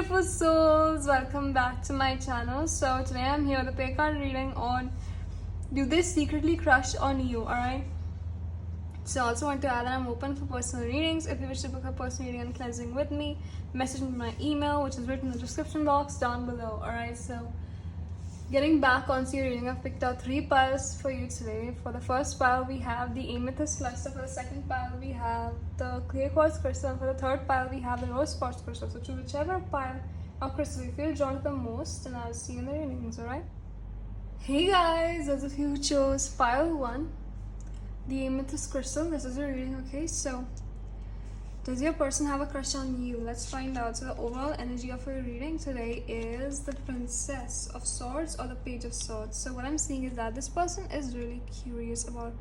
beautiful souls, welcome back to my channel. So today I'm here with a pay card reading on do they secretly crush on you, alright? So I also want to add that I'm open for personal readings. If you wish to book a personal reading and cleansing with me, message me my email, which is written in the description box down below, alright? So getting back onto your reading, I've picked out 3 piles for you today. For the first pile, we have the amethyst cluster. For the second pile, we have the clear quartz crystal. And for the third pile, we have the rose quartz crystal. So choose whichever pile or crystal you feel drawn to the most, and I'll see you in the readings, alright? Hey guys, those of you who chose pile 1, the amethyst crystal, this is your reading, okay? So does your person have a crush on you? Let's find out. So the overall energy of your reading today is the Princess of Swords or the Page of Swords. So what I'm seeing is that this person is really curious about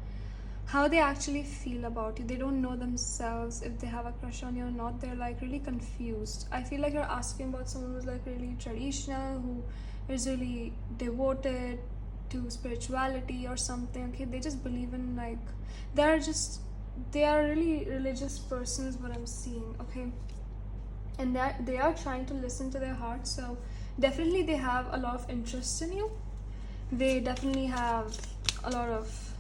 how they actually feel about you. They don't know themselves if they have a crush on you or not. They're like really confused. I feel like you're asking about someone who's like really traditional, who is really devoted to spirituality or something, okay? They just believe in like, they are really religious persons, what I'm seeing, okay? And that they are trying to listen to their heart. So definitely they have a lot of interest in you. They definitely have a lot of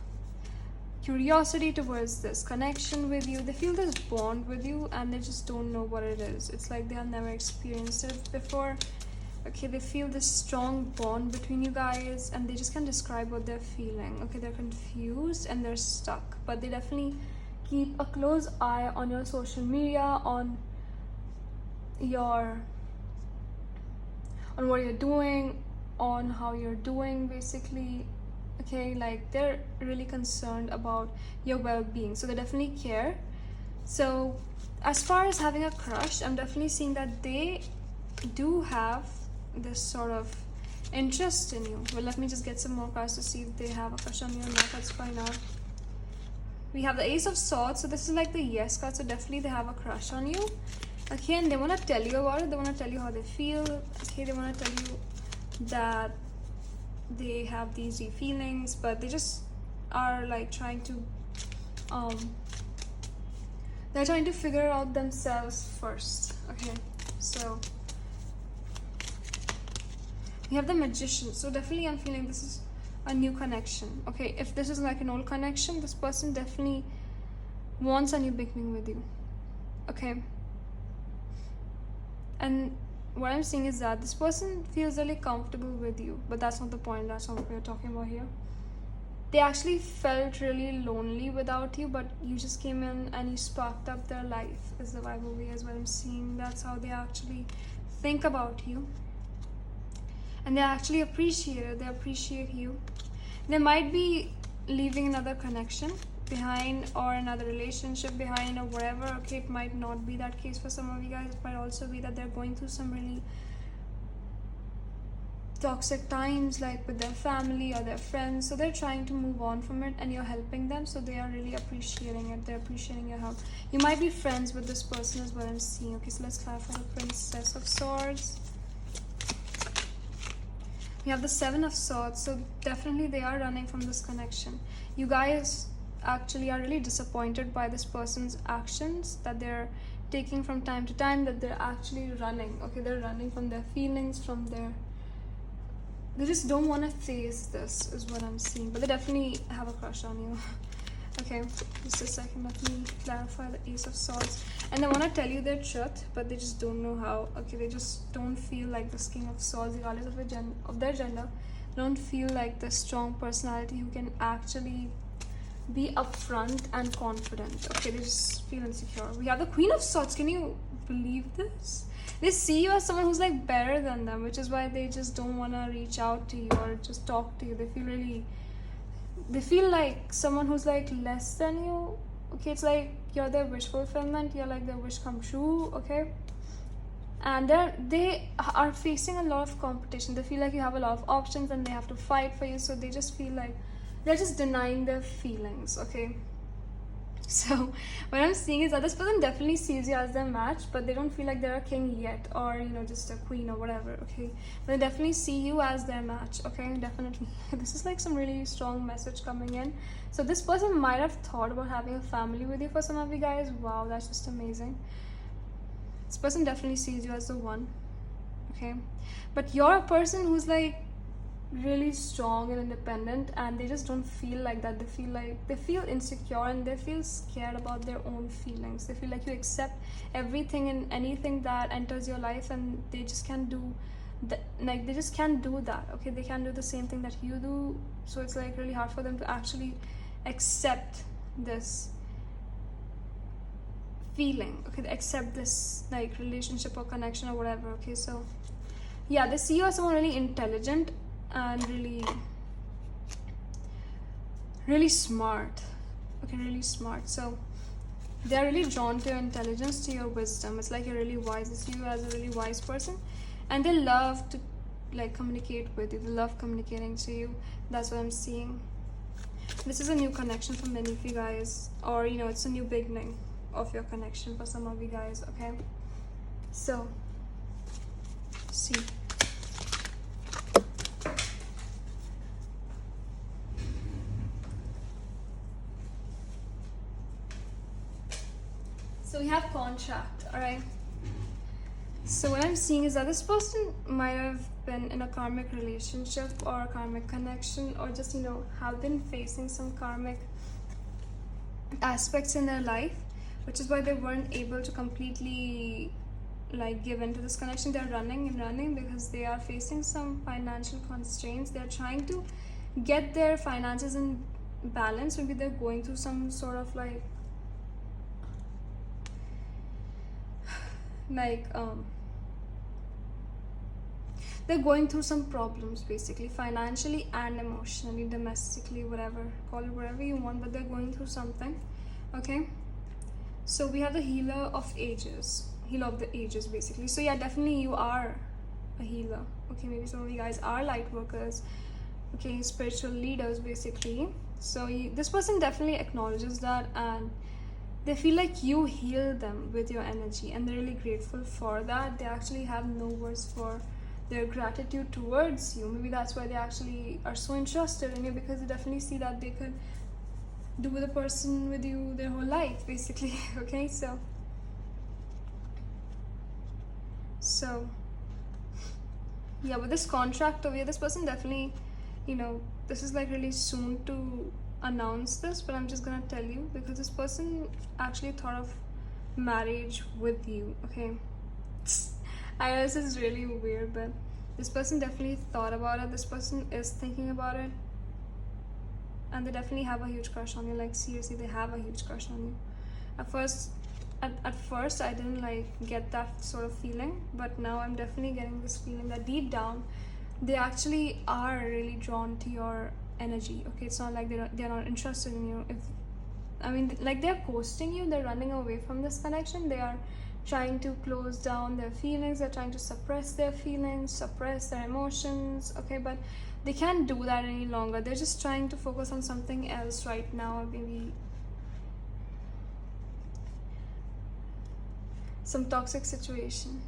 curiosity towards this connection with you. They feel this bond with you and they just don't know what it is. It's like they have never experienced it before, okay? They feel this strong bond between you guys and they just can't describe what they're feeling, okay? They're confused and they're stuck, but they definitely keep a close eye on your social media, on what you're doing, on how you're doing, basically, okay? Like they're really concerned about your well-being, so they definitely care. So as far as having a crush, I'm definitely seeing that they do have this sort of interest in you. Well, let me just get some more cards to see if they have a crush on you or not. Let's find out. We have the Ace of Swords, so this is like the yes card, so definitely they have a crush on you, okay? And they want to tell you about it. They want to tell you how they feel, okay? They want to tell you that they have these deep feelings, but they just are like trying to they're trying to figure out themselves first, okay? So we have the Magician, so definitely I'm feeling this is a new connection, okay? If this is like an old connection, this person definitely wants a new beginning with you, okay? And what I'm seeing is that this person feels really comfortable with you, but that's not the point. That's not what we're talking about here. They actually felt really lonely without you, but you just came in and you sparked up their life, is the vibe over here, is what I'm seeing. That's how they actually think about you. And they actually appreciate it. They appreciate you. They might be leaving another connection behind or another relationship behind or whatever, okay? It might not be that case for some of you guys. It might also be that they're going through some really toxic times, like with their family or their friends, so they're trying to move on from it and you're helping them, so they are really appreciating it. They're appreciating your help. You might be friends with this person is what I'm seeing, okay? So let's clarify the Princess of Swords. We have the Seven of Swords, so definitely they are running from this connection. You guys actually are really disappointed by this person's actions that they're taking from time to time, that they're actually running, okay? They're running from their feelings, from their... They just don't want to face this, is what I'm seeing, but they definitely have a crush on you. Okay, just a second, let me clarify the Ace of Swords. And they want to tell you their truth, but they just don't know how, okay? They just don't feel like this King of Swords, regardless of their gender, don't feel like the strong personality who can actually be upfront and confident, okay? They just feel insecure. We have the Queen of Swords. Can you believe this? They see you as someone who's like better than them, which is why they just don't want to reach out to you or just talk to you. They feel like someone who's like less than you, okay? It's like you're their wish fulfillment, you're like their wish come true, okay? And they are facing a lot of competition. They feel like you have a lot of options and they have to fight for you, so they just feel like they're just denying their feelings, okay? So what I'm seeing is that this person definitely sees you as their match, but they don't feel like they're a king yet, or you know, just a queen or whatever, okay? But they definitely see you as their match, okay? Definitely. This is like some really strong message coming in. So this person might have thought about having a family with you for some of you guys. Wow, that's just amazing. This person definitely sees you as the one. okay? But you're a person who's like really strong and independent, and they just don't feel like that. They feel insecure and they feel scared about their own feelings. They feel like you accept everything and anything that enters your life, and they just can't do they just can't do that, okay? They can't do the same thing that you do. So it's like really hard for them to actually accept this feeling, okay? They accept this like relationship or connection or whatever, okay? So yeah, they see you as someone really intelligent and really smart, okay? Really smart. So they're really drawn to your intelligence, to your wisdom. It's like you're really wise. They see you as a really wise person, and they love to like communicate with you. They love communicating to you. That's what I'm seeing. This is a new connection for many of you guys, or you know, it's a new beginning of your connection for some of you guys, okay? So see, so we have contract, all right? So what I'm seeing is that this person might have been in a karmic relationship or a karmic connection, or just, you know, have been facing some karmic aspects in their life, which is why they weren't able to completely like give into this connection. They're running and running because they are facing some financial constraints. They're trying to get their finances in balance. Maybe they're going through some sort of like they're going through some problems, basically financially and emotionally, domestically, whatever, call it whatever you want, but they're going through something, okay? So we have the healer of the ages, basically. So yeah, definitely you are a healer, okay? Maybe some of you guys are light workers, okay, spiritual leaders, basically. So this person definitely acknowledges that, and they feel like you heal them with your energy, and they're really grateful for that. They actually have no words for their gratitude towards you. Maybe that's why they actually are so interested in you, because they definitely see that they could do with a person with you their whole life, basically. Okay, so yeah, with this contract over here, this person definitely, you know, this is like really soon to announce this, but I'm just gonna tell you because this person actually thought of marriage with you, okay? I know this is really weird, but this person definitely thought about it. This person is thinking about it, and they definitely have a huge crush on you. Like seriously, they have a huge crush on you. At first I didn't like get that sort of feeling, but now I'm definitely getting this feeling that deep down they actually are really drawn to your energy, okay? It's not like they're not interested in you. Like they're ghosting you, they're running away from this connection, they are trying to close down their feelings, they're trying to suppress their feelings, suppress their emotions, okay? But they can't do that any longer. They're just trying to focus on something else right now, maybe some toxic situation.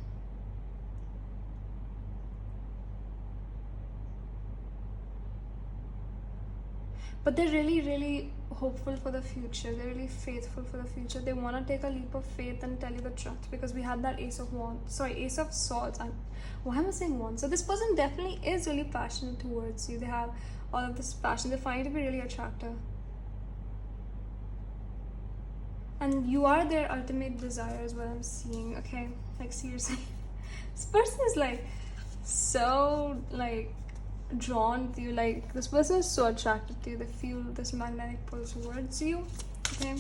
But they're really, really hopeful for the future. They're really faithful for the future. They want to take a leap of faith and tell you the truth, because we had that ace of swords. Why am I saying wands? So this person definitely is really passionate towards you. They have all of this passion. They find you to be really attractive, and you are their ultimate desire is what I'm seeing, okay? Like seriously, this person is like so like drawn to you. Like this person is so attracted to you. They feel this magnetic pull towards you, okay?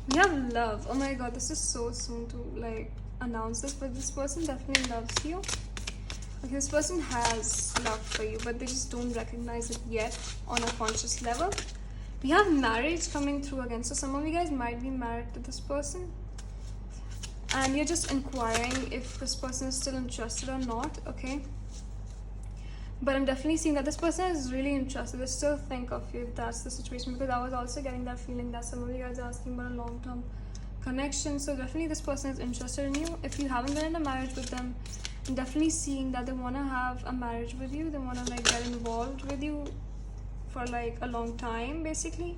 We have love. Oh my god, this is so soon to like announce this, but this person definitely loves you. Okay, this person has love for you, but they just don't recognize it yet on a conscious level. We have marriage coming through again, so some of you guys might be married to this person, and you're just inquiring if this person is still interested or not, okay? But I'm definitely seeing that this person is really interested. They still think of you if that's the situation, because I was also getting that feeling that some of you guys are asking about a long-term connection. So definitely this person is interested in you. If you haven't been in a marriage with them, I'm definitely seeing that they want to have a marriage with you. They want to like get involved with you for like a long time, basically.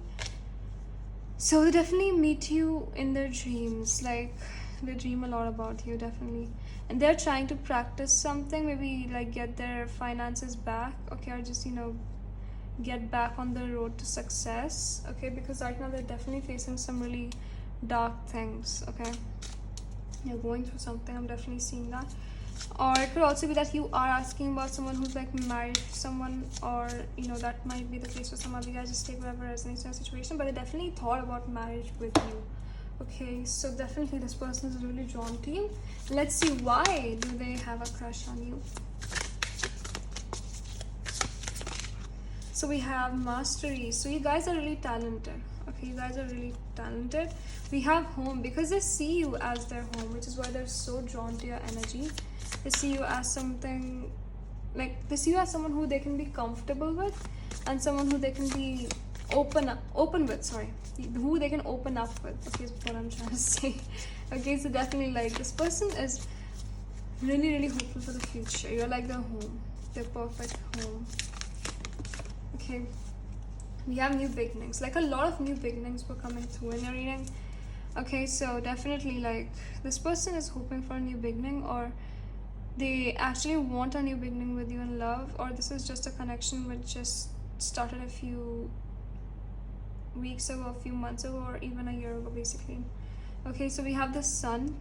So they definitely meet you in their dreams. Like they dream a lot about you, definitely. And they're trying to practice something, maybe like get their finances back, okay, or just, get back on the road to success, okay, because right now they're definitely facing some really dark things, okay. You're going through something, I'm definitely seeing that. Or it could also be that you are asking about someone who's like married to someone, or that might be the case for some of you guys. Just take whatever resonates in your situation, but they definitely thought about marriage with you, okay. So definitely this person is really drawn to you. Let's see, why do they have a crush on you? So we have mastery. So you guys are really talented, okay, you guys are really talented. We have home, because they see you as their home, which is why they're so drawn to your energy. They see you as something, like they see you as someone who they can be comfortable with, and someone who they can be open with, sorry, who they can open up with, okay, is what I'm trying to say. Okay, so definitely like this person is really, really hopeful for the future. You're like their home, their perfect home. Okay, we have new beginnings, like a lot of new beginnings were coming through in your reading. Okay, so definitely like this person is hoping for a new beginning, or they actually want a new beginning with you in love, or this is just a connection which just started a few weeks ago, a few months ago, or even a year ago basically. Okay, so we have the sun.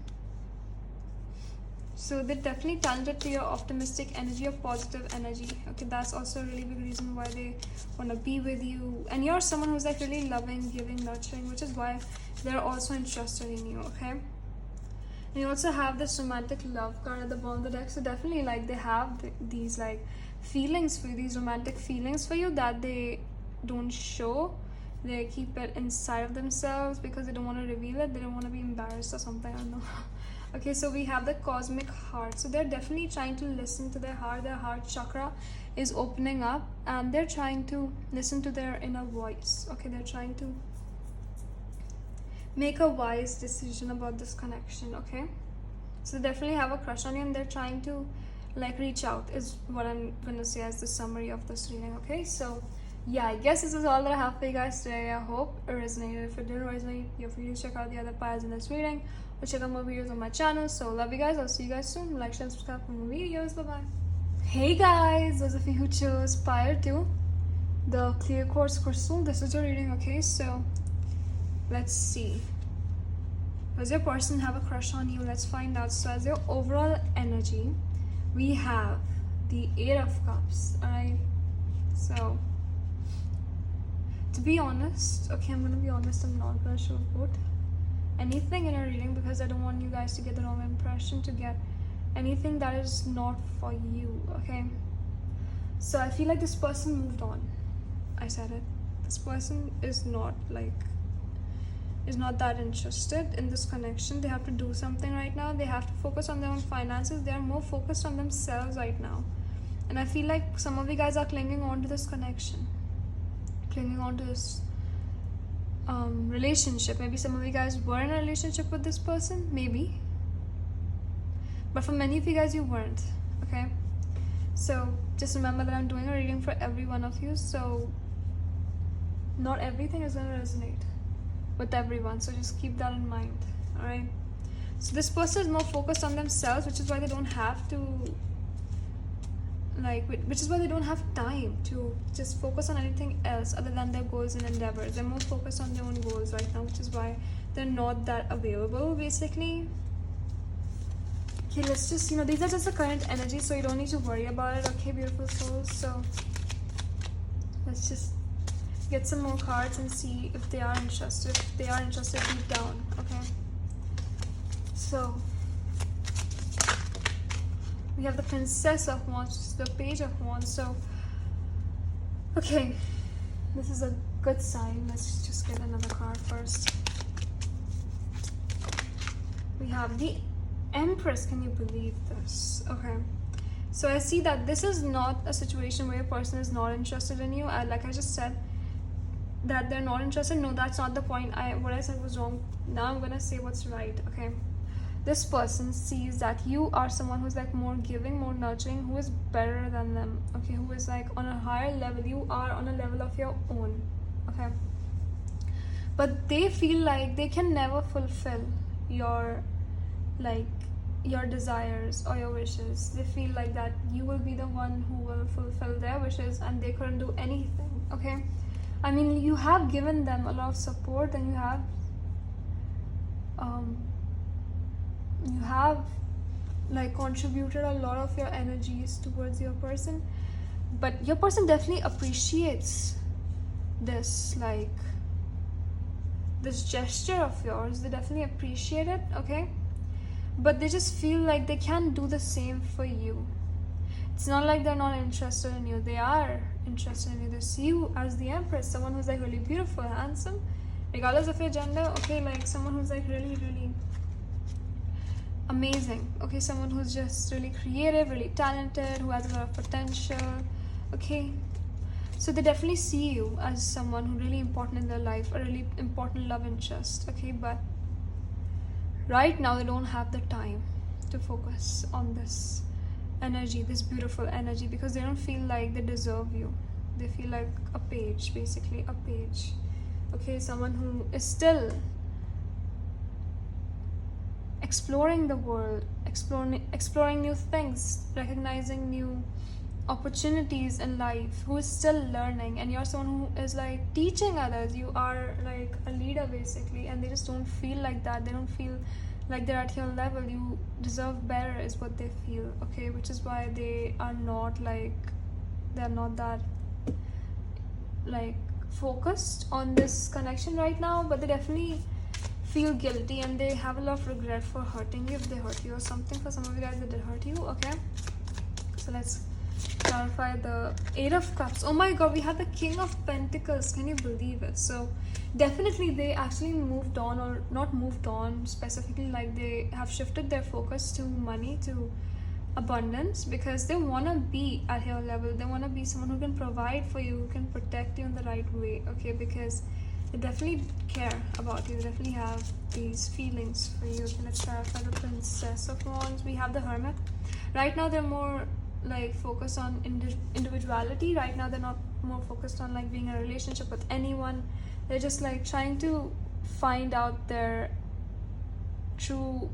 So they're definitely talented to your optimistic energy or positive energy. Okay, that's also a really big reason why they want to be with you. And you're someone who's like really loving, giving, nurturing, which is why they're also interested in you, okay? And you also have this romantic love card at the bottom of the deck. So definitely like they have these like feelings for you, these romantic feelings for you that they don't show. They keep it inside of themselves because they don't want to reveal it. They don't want to be embarrassed or something, I don't know. Okay, so we have the cosmic heart. So they're definitely trying to listen to their heart. Their heart chakra is opening up, and they're trying to listen to their inner voice. Okay, they're trying to make a wise decision about this connection, okay? So they definitely have a crush on you, and they're trying to like reach out, is what I'm gonna say as the summary of this reading, okay? So yeah, I guess this is all that I have for you guys today. I hope it resonated. If it did resonate, you're free to check out the other piles in this reading, or check out more videos on my channel. So love you guys. I'll see you guys soon. Like, share, and subscribe for more videos. Bye bye. Hey guys, those of you who chose pile 2, the clear quartz crystal, this is your reading, okay? So let's see, does your person have a crush on you? Let's find out. So as your overall energy, we have the 8 of Cups. Alright, so to be honest, okay, I'm gonna be honest, I'm not gonna sugarcoat anything in a reading, because I don't want you guys to get the wrong impression, to get anything that is not for you, okay? So I feel like this person moved on. I said it. This person is not that interested in this connection. They have to do something right now. They have to focus on their own finances. They are more focused on themselves right now. And I feel like some of you guys are clinging on to this connection, clinging on to this relationship. Maybe some of you guys were in a relationship with this person, maybe, but for many of you guys you weren't, okay? So just remember that I'm doing a reading for every one of you, so not everything is going to resonate with everyone, so just keep that in mind. All right, so this person is more focused on themselves, which is why they don't have to which is why they don't have time to just focus on anything else other than their goals and endeavors. They're more focused on their own goals right now, which is why they're not that available basically. Okay, let's just, these are just the current energy, so you don't need to worry about it, okay, beautiful souls? So let's just get some more cards and see if they are interested. If they are interested deep down, okay? So we have the Princess of Wands, the Page of Wands. So okay, this is a good sign. Let's just get another card first. We have the Empress. Can you believe this? Okay, so I see that this is not a situation where a person is not interested in you. Like I just said, that they're not interested. No, that's not the point. What I said was wrong. Now I'm gonna say what's right, okay? This person sees that you are someone who's like more giving, more nurturing, who is better than them, okay? Who is like on a higher level. You are on a level of your own, okay? But they feel like they can never fulfill your like your desires or your wishes. They feel like that you will be the one who will fulfill their wishes and they couldn't do anything. Okay, I mean, you have given them a lot of support, and you have like contributed a lot of your energies towards your person, but your person definitely appreciates this, like this gesture of yours. They definitely appreciate it. Okay, but they just feel like they can't do the same for you. It's not like they're not interested in you. They are interested in you. They see you as the Empress, someone who's like really beautiful, handsome, regardless of your gender. Okay, like someone who's like really, really amazing. Okay, someone who's just really creative, really talented, who has a lot of potential. Okay, so they definitely see you as someone who really important in their life, a really important love interest. Okay, but right now they don't have the time to focus on this energy, this beautiful energy, because they don't feel like they deserve you. They feel like a page, basically a page. Okay, someone who is still exploring the world, exploring new things, recognizing new opportunities in life, who is still learning. And you're someone who is like teaching others. You are like a leader basically, and they just don't feel like that. They don't feel like they're at your level. You deserve better is what they feel. Okay, which is why they are not like, they're not that like focused on this connection right now, but they definitely feel guilty and they have a lot of regret for hurting you, if they hurt you or something. For some of you guys, they did hurt you. Okay, so let's clarify the Eight of Cups. Oh my god, we have the King of Pentacles. Can you believe it? So definitely they actually moved on, or not moved on specifically, like they have shifted their focus to money, to abundance, because they want to be at your level. They want to be someone who can provide for you, who can protect you in the right way. Okay, because they definitely care about you. They definitely have these feelings for you. Okay, let's clarify the Princess of Wands. We have the Hermit. Right now they're more like focused on individuality. Right now they're not more focused on like being in a relationship with anyone. They're just like trying to find out their true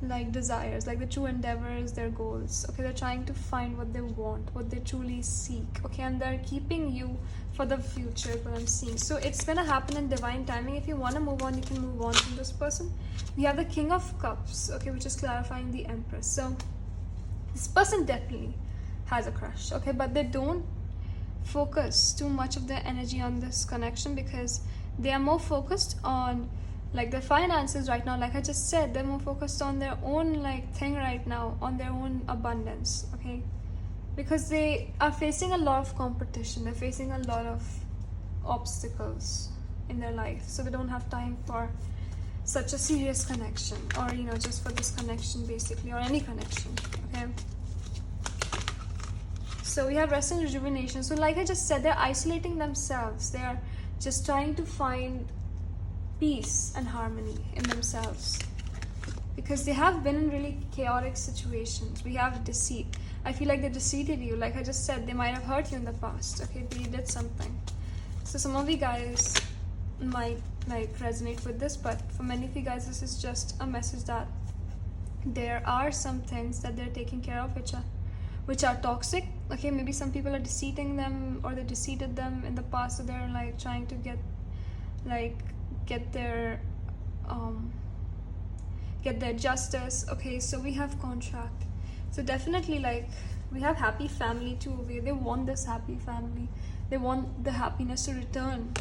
like desires, like the true endeavors, their goals. Okay, they're trying to find what they want, what they truly seek. Okay, and they're keeping you for the future, what I'm seeing. So it's gonna happen in divine timing. If you want to move on, you can move on from this person. We have the King of Cups, okay, which is clarifying the Empress. So this person definitely has a crush, okay, but they don't focus too much of their energy on this connection, because they are more focused on like their finances right now. Like I just said, they're more focused on their own like thing right now, on their own abundance. Okay, because they are facing a lot of competition, they're facing a lot of obstacles in their life, so they don't have time for such a serious connection, or you know, just for this connection basically, or any connection. Okay, so we have rest and rejuvenation. So like I just said, they're isolating themselves. They're just trying to find peace and harmony in themselves, because they have been in really chaotic situations. We have deceit. I feel like they deceived you. Like I just said, they might have hurt you in the past. Okay, they did something. So some of you guys might like resonate with this, but for many of you guys, this is just a message that there are some things that they're taking care of which are toxic. Okay, maybe some people are deceiving them, or they deceived them in the past, so they're like trying to get their justice. Okay, so we have contract. So definitely like we have happy family too. They want this happy family. They want the happiness to return,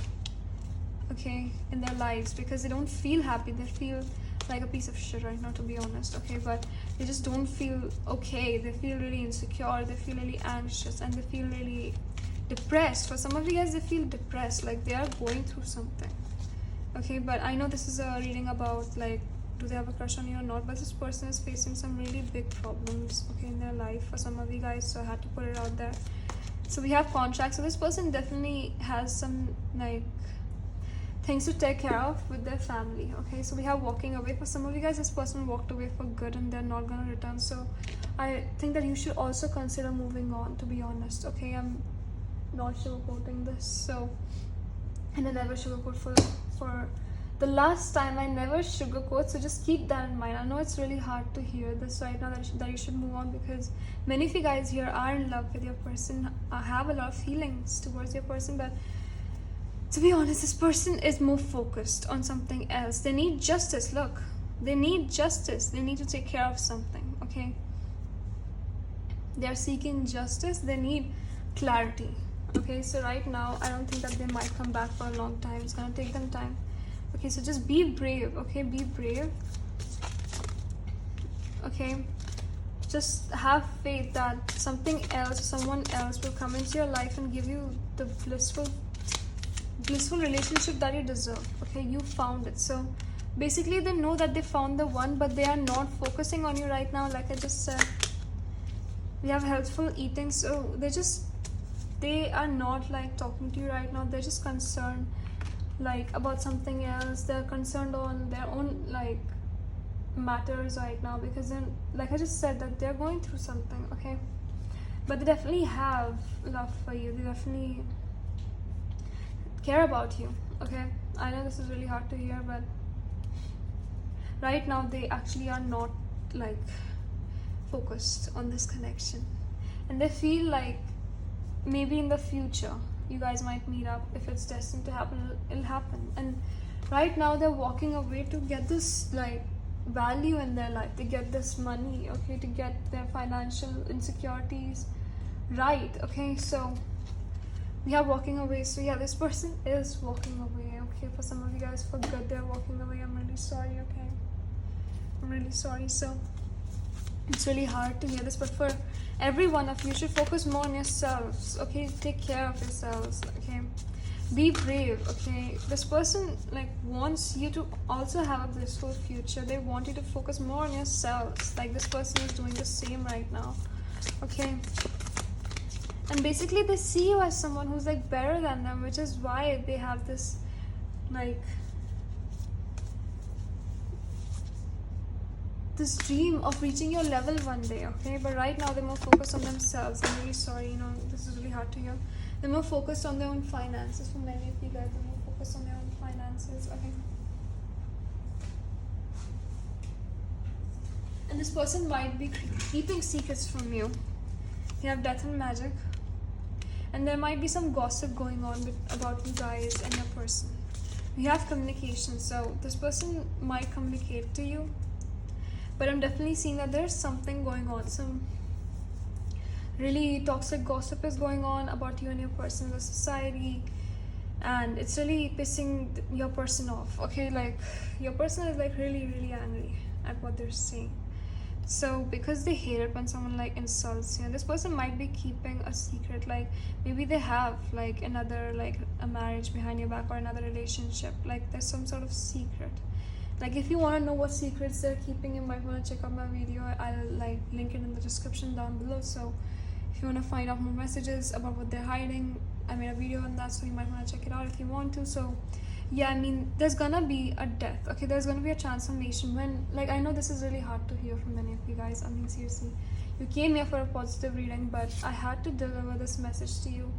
okay, in their lives, because they don't feel happy. They feel like a piece of shit right now, to be honest. Okay, but they just don't feel okay. They feel really insecure, they feel really anxious, and they feel really depressed. For some of you guys, they feel depressed, like they are going through something. Okay, but I know this is a reading about like, do they have a crush on you or not, but this person is facing some really big problems, okay, in their life, for some of you guys, so I had to put it out there. So we have contracts. So this person definitely has some like things to take care of with their family. Okay, so we have walking away. For some of you guys, this person walked away for good and they're not gonna return. So I think that you should also consider moving on, to be honest. Okay, I'm not sugarcoating this. So, and I never sugarcoat for the last time I never sugarcoat, so just keep that in mind. I know it's really hard to hear this right now, that you should move on, because many of you guys here are in love with your person, have a lot of feelings towards your person, but to be honest, this person is more focused on something else. They need justice. Look, they need justice. They need to take care of something, okay? They're seeking justice. They need clarity, okay? So right now, I don't think that they might come back for a long time. It's gonna take them time. Okay, so just be brave, okay? Be brave, okay? Just have faith that something else, someone else will come into your life and give you the blissful relationship that you deserve, okay? You found it. So basically, they know that they found the one, but they are not focusing on you right now. Like I just said, we have healthful eating, so they are not like talking to you right now. They're just concerned like about something else. They're concerned on their own like matters right now, because then, like I just said, that they're going through something, okay? But they definitely have love for you. They definitely care about you, okay? I know this is really hard to hear, but right now they actually are not like focused on this connection, and they feel like maybe in the future you guys might meet up. If it's destined to happen, it'll happen. And right now they're walking away to get this like value in their life. They get this money, okay, to get their financial insecurities right, okay? So we are walking away. So yeah, this person is walking away, okay? For some of you guys, for good, they're walking away. I'm really sorry, okay? I'm really sorry. So it's really hard to hear this, but for every one of you, should focus more on yourselves, okay? Take care of yourselves, okay? Be brave, okay? This person like wants you to also have a blissful future. They want you to focus more on yourselves. Like this person is doing the same right now, okay? And basically they see you as someone who's like better than them, which is why they have this like this dream of reaching your level one day, okay? But right now they're more focused on themselves. I'm really sorry, this is really hard to hear. They're more focused on their own finances. For many of you guys, they're more focused on their own finances, okay? And this person might be keeping secrets from you. You have death and magic, and there might be some gossip going on about you guys and your person. You have communication, so this person might communicate to you, but I'm definitely seeing that there's something going on. Some really toxic gossip is going on about you and your person in the society, and it's really pissing your person off, okay? Like your person is like really, really angry at what they're saying. So because they hate it when someone like insults you, and this person might be keeping a secret, like maybe they have like another, like a marriage behind your back, or another relationship, like there's some sort of secret. Like if you want to know what secrets they're keeping, you might want to check out my video. I'll like link it in the description down below. So if you want to find out more messages about what they're hiding, I made a video on that, so you might want to check it out if you want to. So yeah, I mean, there's gonna be a death, okay? There's gonna be a transformation when, like, I know this is really hard to hear from many of you guys. I mean, seriously, you came here for a positive reading, but I had to deliver this message to you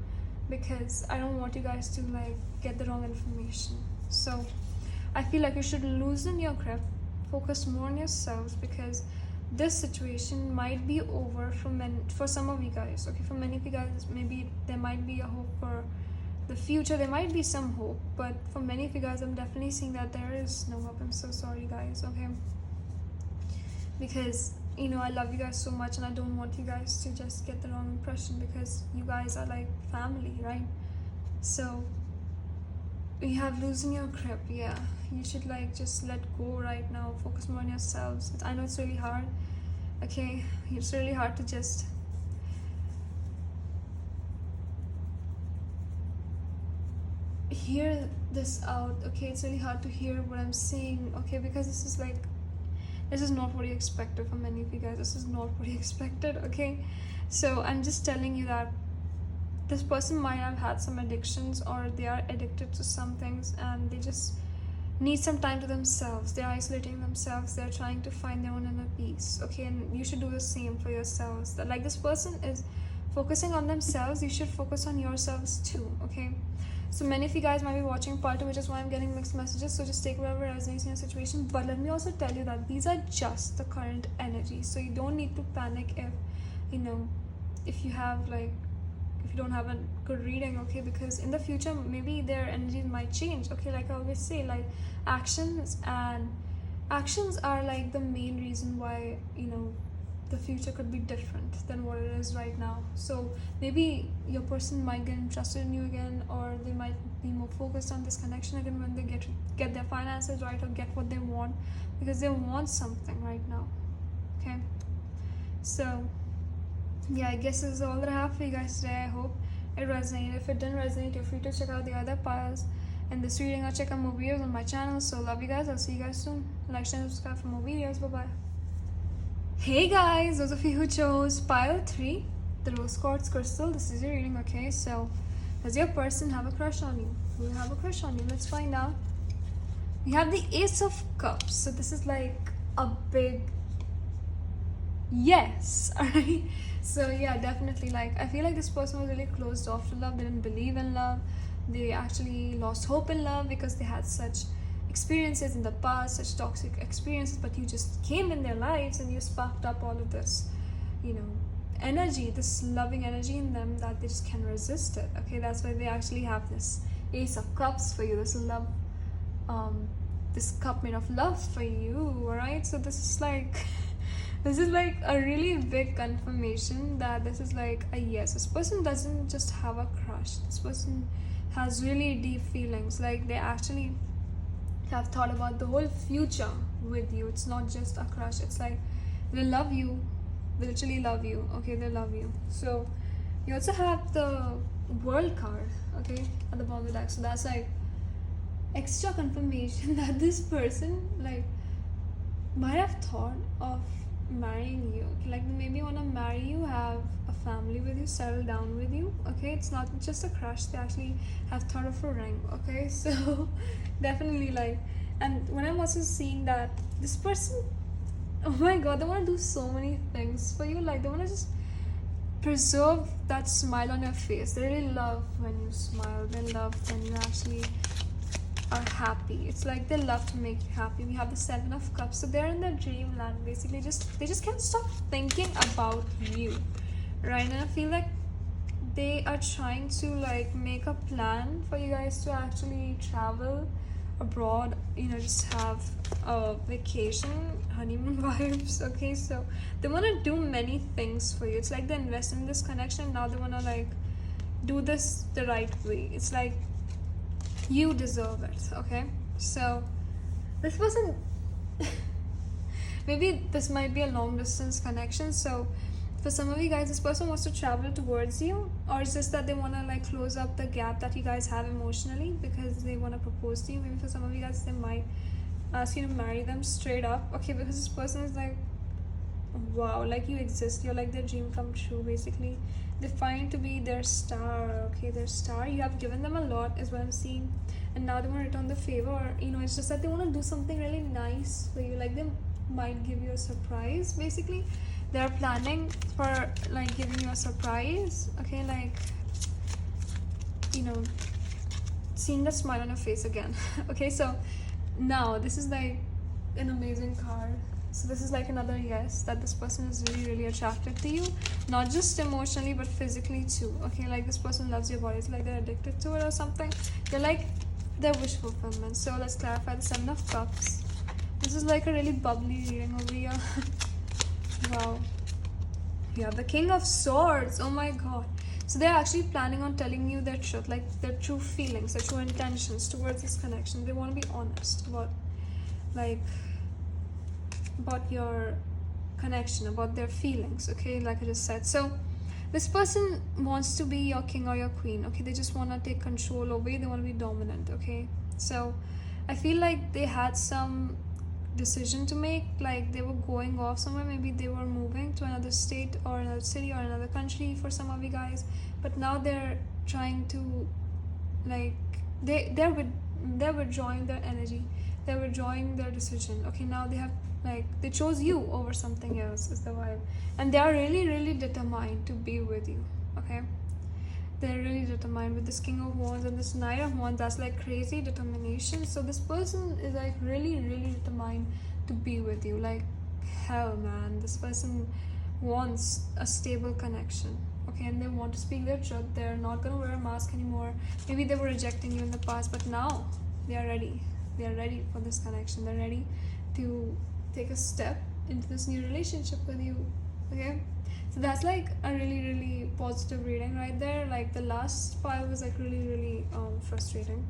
because I don't want you guys to like get the wrong information. So I feel like you should loosen your grip, focus more on yourselves, because this situation might be over for some of you guys, okay? For many of you guys, maybe there might be a hope for the future. There might be some hope, but for many of you guys, I'm definitely seeing that there is no hope. I'm so sorry, guys, okay? Because I love you guys so much, and I don't want you guys to just get the wrong impression, because you guys are like family, right? So you have loosened your grip. Yeah, you should like just let go right now, focus more on yourselves. I know it's really hard, okay? It's really hard to just hear this out, okay? It's really hard to hear what I'm saying, okay? Because this is not what you expected from many of you guys. This is not what you expected, okay? So I'm just telling you that this person might have had some addictions, or they are addicted to some things, and they just need some time to themselves. They're isolating themselves. They're trying to find their own inner peace, okay? And you should do the same for yourselves. Like this person is focusing on themselves, you should focus on yourselves too, okay? So many of you guys might be watching part 2, which is why I'm getting mixed messages. So just take whatever resonates in your situation. But let me also tell you that these are just the current energy. So you don't need to panic if, you know, if you have like, if you don't have a good reading, okay? Because in the future, maybe their energies might change, okay? Like I always say, like actions are like the main reason why, you know, the future could be different than what it is right now. So maybe your person might get interested in you again, or they might be more focused on this connection again when they get their finances right or get what they want, because they want something right now. Okay, so yeah, I guess this is all that I have for you guys today. I hope it resonated. If it didn't resonate, you're free to check out the other piles in this reading or check out more videos on my channel. So love you guys. I'll see you guys soon. Like, share, and subscribe for more videos. Bye bye. Hey guys, those of you who chose pile 3, the rose quartz crystal, this is your reading, okay? So does your person have a crush on you? Do you have a crush on you? Let's find out. We have the Ace of Cups. So this is like a big yes. Alright, so yeah, definitely, like I feel like this person was really closed off to love. They didn't believe in love. They actually lost hope in love because they had such experiences in the past, such toxic experiences, but you just came in their lives and you sparked up all of this, you know, energy, this loving energy in them that they just can't resist it. Okay, that's why they actually have this Ace of Cups for you, this love, this cup made of love for you. All right, so this is like this is like a really big confirmation that this is like a yes. This person doesn't just have a crush, this person has really deep feelings. Like they actually have thought about the whole future with you. It's not just a crush, it's like they love you, they literally love you. Okay, they love you. So you also have the World card, okay, at the bottom of the deck. So that's like extra confirmation that this person like might have thought of marrying you. Like they maybe want to marry you, have a family with you, settle down with you. Okay, it's not just a crush, they actually have thought of a ring. Okay, so definitely like, and when I'm also seeing that this person, oh my god, they want to do so many things for you. Like they want to just preserve that smile on your face. They really love when you smile, they love when you actually are happy. It's like they love to make you happy. We have the Seven of Cups, so they're in their dreamland basically. They just can't stop thinking about you, right? And I feel like they are trying to like make a plan for you guys to actually travel abroad, you know, just have a vacation, honeymoon vibes. Okay, so they want to do many things for you. It's like they invest in this connection, now they want to like do this the right way. It's like you deserve it. Okay, so this wasn't maybe this might be a long distance connection. So for some of you guys, this person wants to travel towards you, or it's just that they want to like close up the gap that you guys have emotionally because they want to propose to you. Maybe for some of you guys, they might ask you to marry them straight up. Okay, because this person is like, wow, like you exist, you're like their dream come true basically. They find to be their star. Okay, their star. You have given them a lot is what I'm seeing, and now they want to return the favor. Or, you know, it's just that they want to do something really nice for you. Like they might give you a surprise basically. They're planning for like giving you a surprise. Okay, like, you know, seeing the smile on your face again. Okay, so now this is like an amazing card. So this is like another yes, that this person is really, really attracted to you, not just emotionally but physically too. Okay, like this person loves your body. It's like they're addicted to it or something. They're like their wish fulfillment. So let's clarify the Seven of Cups. This is like a really bubbly reading over here. Wow. You have the King of Swords. Oh my god. So they're actually planning on telling you their truth, like their true feelings, their true intentions towards this connection. They want to be honest about like about your connection, about their feelings. Okay, like I just said. So this person wants to be your king or your queen. Okay, they just want to take control over you. They want to be dominant. Okay, so I feel like they had some decision to make, like they were going off somewhere. Maybe they were moving to another state or another city or another country for some of you guys, but now they're trying to like they're withdrawing their energy, they're withdrawing their decision. Okay, now they have like they chose you over something else is the vibe, and they are really, really determined to be with you. Okay, they're really determined with this King of Wands and this Knight of Wands. That's like crazy determination. So this person is like really, really determined to be with you. Like hell, man. This person wants a stable connection. Okay, and they want to speak their truth. They're not gonna wear a mask anymore. Maybe they were rejecting you in the past, but now they are ready. They are ready for this connection. They're ready to take a step into this new relationship with you. Okay, so that's like a really, really positive reading right there. Like the last part was like really, really frustrating,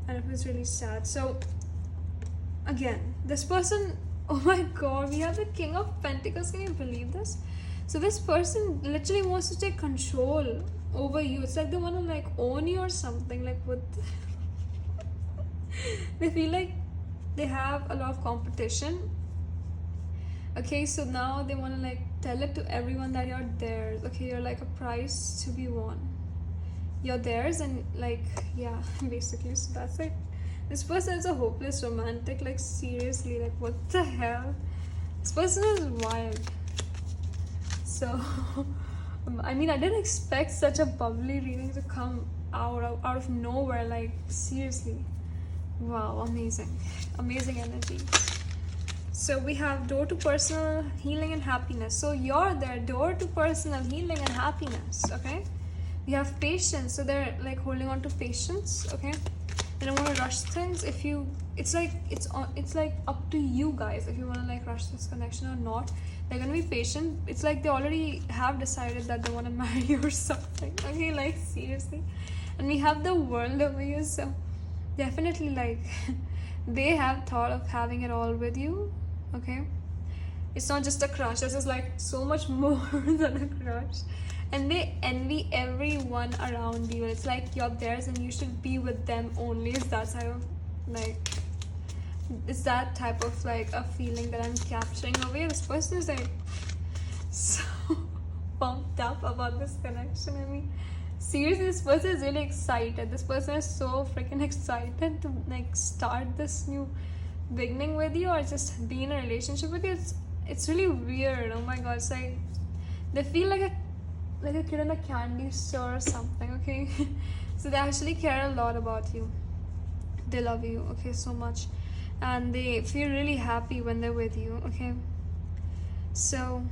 and it was really sad. So again, this person, oh my god, we have the King of Pentacles. Can you believe this? So this person literally wants to take control over you. It's like they want to like own you or something. Like what? They feel like they have a lot of competition. Okay, so now they want to like tell it to everyone that you're theirs. Okay, you're like a prize to be won. You're theirs, and like, yeah, basically. So that's like, this person is a hopeless romantic. Like seriously, like what the hell? This person is wild. So I mean, I didn't expect such a bubbly reading to come out of nowhere. Like seriously, wow, amazing energy. So we have door to personal healing and happiness. So you're their door to personal healing and happiness. Okay, we have patience. So they're like holding on to patience. Okay, they don't want to rush things. If you, it's like up to you guys if you want to like rush this connection or not. They're gonna be patient. It's like they already have decided that they want to marry you or something. Okay, like seriously. And we have the World over here. So definitely like they have thought of having it all with you. Okay, it's not just a crush. This is like so much more than a crush, and they envy everyone around you. It's like you're theirs and you should be with them only. Is that type of like, it's that type of like a feeling that I'm capturing over here. This person is like so pumped up about this connection. I mean, seriously, this person is really excited. This person is so freaking excited to like start this new beginning with you or just be in a relationship with you. It's really weird. Oh my god, it's like they feel like a kid in a candy store or something. Okay, so they actually care a lot about you. They love you, okay, so much, and they feel really happy when they're with you. Okay, so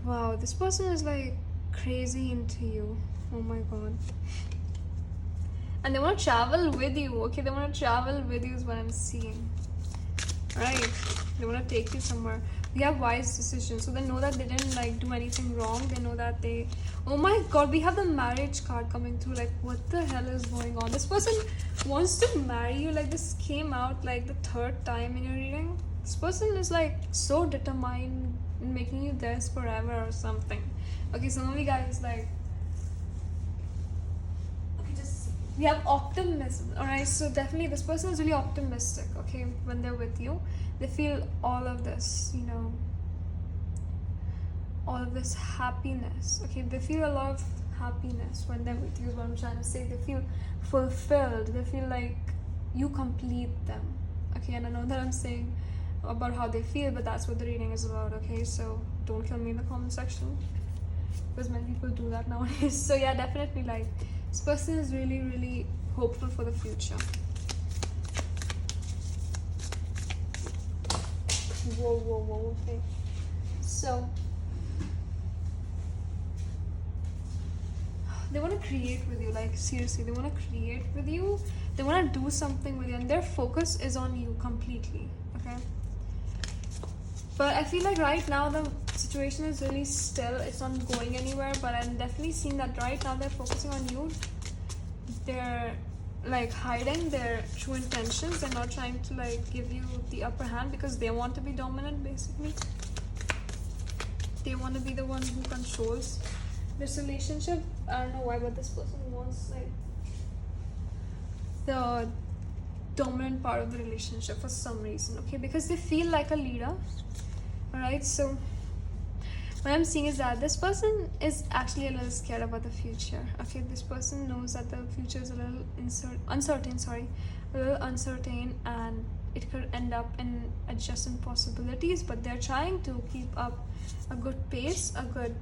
wow, this person is like crazy into you. Oh my god. And they want to travel with you. Okay, they want to travel with you is what I'm seeing. Right, they want to take you somewhere. We have wise decisions, so they know that they didn't like do anything wrong. They know that they, oh my god, we have the marriage card coming through. Like what the hell is going on? This person wants to marry you. Like this came out like the third time in your reading. This person is like so determined in making you theirs forever or something. Okay, some of you guys like, we have optimism. All right, so definitely this person is really optimistic. Okay, when they're with you, they feel all of this, you know, all of this happiness. Okay, they feel a lot of happiness when they're with you is what I'm trying to say. They feel fulfilled. They feel like you complete them. Okay, and I know that I'm saying about how they feel, but that's what the reading is about. Okay, so don't kill me in the comment section because many people do that nowadays. So yeah, definitely like this person is really, really hopeful for the future. Whoa, okay. So they want to create with you. Like seriously, they want to create with you. They want to do something with you, and their focus is on you completely. Okay, but I feel like right now the situation is really still. It's not going anywhere, but I'm definitely seeing that right now they're focusing on you. They're like hiding their true intentions. They're not trying to like give you the upper hand because they want to be dominant. Basically, they want to be the one who controls this relationship. I don't know why, but this person wants like the dominant part of the relationship for some reason. Okay, because they feel like a leader. All right, so what I'm seeing is that this person is actually a little scared about the future. Okay, this person knows that the future is a little uncertain, a little uncertain, and it could end up in adjacent possibilities, but they're trying to keep up a good pace, a good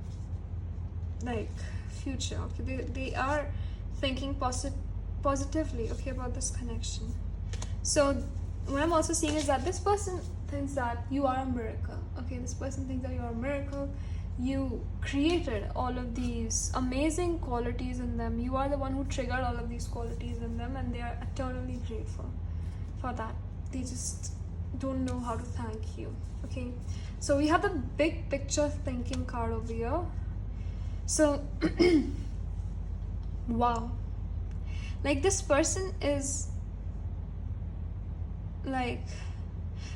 like future. Okay, they are thinking positively, okay, about this connection. So what I'm also seeing is that this person thinks that you are a miracle. Okay, this person thinks that you are a miracle. You created all of these amazing qualities in them. You are the one who triggered all of these qualities in them, and they are eternally grateful for that. They just don't know how to thank you. Okay, so we have the big picture thinking card over here. So wow, like this person is like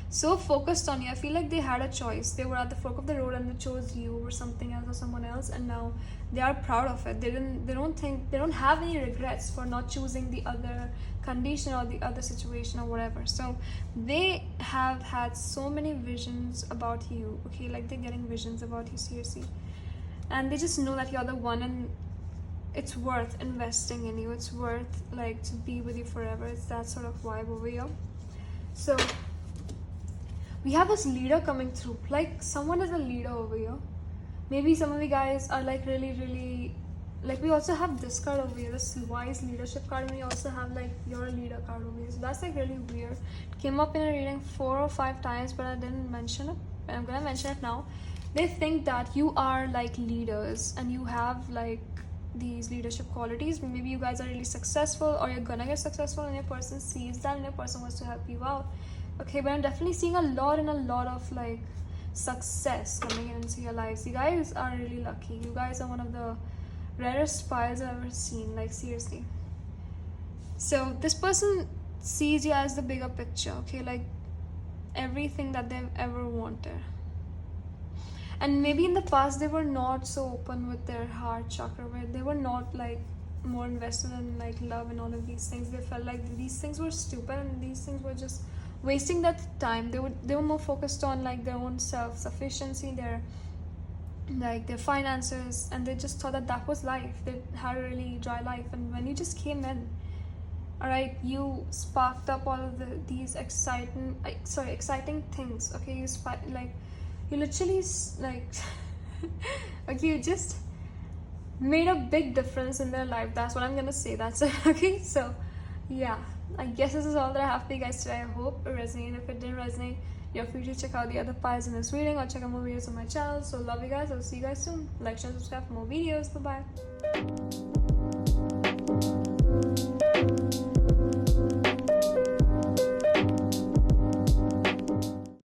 so focused on you. I feel like they had a choice. They were at the fork of the road and they chose you or something else or someone else, and now they are proud of it. They don't have any regrets for not choosing the other condition or the other situation or whatever. So they have had so many visions about you. Okay, like they're getting visions about you, seriously, and they just know that you're the one, and it's worth investing in you. It's worth like to be with you forever. It's that sort of vibe over here. So we have this leader coming through. Like someone is a leader over here. Maybe some of you guys are like really like, we also have this card over here, this wise leadership card, and we also have like your leader card over here. So that's like really weird. It came up in a reading 4 or 5 times, but I didn't mention it, but I'm gonna mention it now. They think that you are like leaders and you have like these leadership qualities. Maybe you guys are really successful, or you're gonna get successful, and your person sees that and your person wants to help you out. Okay, but I'm definitely seeing a lot of like success coming into your lives. You guys are really lucky. You guys are one of the rarest piles I've ever seen, like seriously. So this person sees you as the bigger picture, okay, like everything that they've ever wanted. And maybe in the past they were not so open with their heart chakra, where they were not like more invested in like love and all of these things. They felt like these things were stupid and these things were just wasting that time. They were more focused on like their own self-sufficiency, their finances, and they just thought that that was life. They had a really dry life, and when you just came in, all right, you sparked up all of these exciting things. Okay, you literally like okay, you just made a big difference in their life. That's what I'm gonna say. That's it. Okay, so yeah, I guess this is all that I have for you guys today. I hope it resonated. If it didn't resonate, you're free to check out the other piles in this reading or check out more videos on my channel. So love you guys. I'll see you guys soon. Like, share, subscribe for more videos. Bye bye.